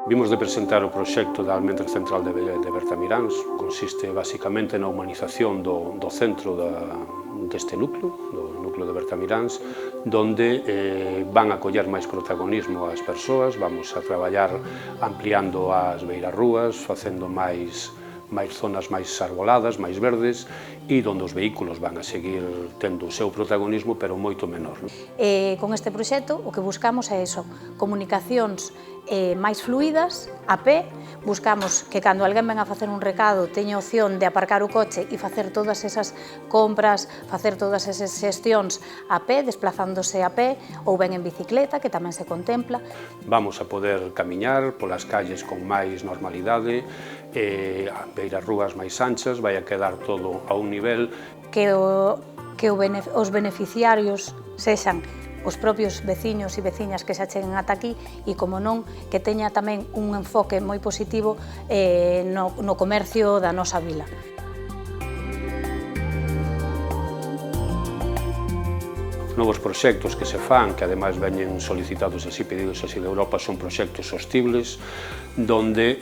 Vimos de presentar o proxecto da Almendra Central de Bertamiráns. Consiste basicamente na humanización do centro deste núcleo, do núcleo de Bertamiráns, donde van a coller máis protagonismo as persoas. Vamos a traballar ampliando as beirarrúas, facendo máis zonas máis arboladas, máis verdes, e onde os vehículos van a seguir tendo o seu protagonismo, pero moito menor. Con este proxecto o que buscamos é iso, comunicacións máis fluídas, a pé. Buscamos que cando alguén ven a facer un recado teña opción de aparcar o coche e facer todas esas compras, facer todas esas xestións a pé, desplazándose a pé, ou ben en bicicleta, que tamén se contempla. Vamos a poder camiñar polas calles con máis normalidade, beirarrúas máis anchas, vai a quedar todo a un nivel. Que os beneficiarios sexan os propios veciños e veciñas que se acheguen ata aquí e, como non, que teña tamén un enfoque moi positivo no comercio da nosa vila. Novos proxectos que se fan, que ademais veñen solicitados así, pedidos así de Europa, son proxectos sostibles, donde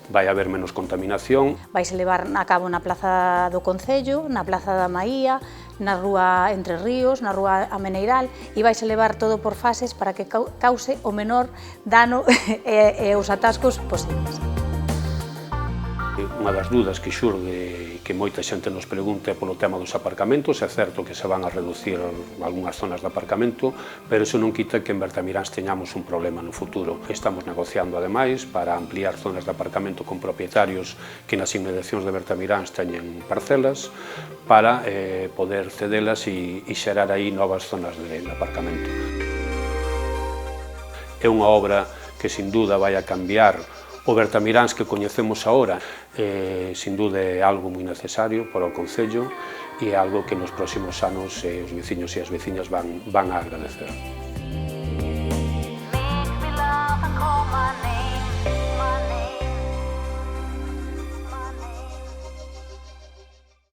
vai haber menos contaminación. Vaise levar a cabo na Plaza do Concello, na Plaza da Maía, na Rúa Entre Ríos, na Rúa Ameneiral, e vaise levar todo por fases para que cause o menor dano e os atascos posibles. Unha das dudas que xurde, que moita xente nos pregunta, é polo tema dos aparcamentos. É certo que se van a reducir algunhas zonas de aparcamento, pero iso non quita que en Bertamiráns teñamos un problema no futuro. Estamos negociando, ademais, para ampliar zonas de aparcamento con propietarios que nas inmediacións de Bertamiráns teñen parcelas, para poder cedelas e xerar aí novas zonas de aparcamento. É unha obra que, sin duda, vai a cambiar o Bertamiráns que coñecemos agora. Sin duda é algo moi necesario para o Concello e é algo que nos próximos anos os veciños e as veciñas van a agradecer.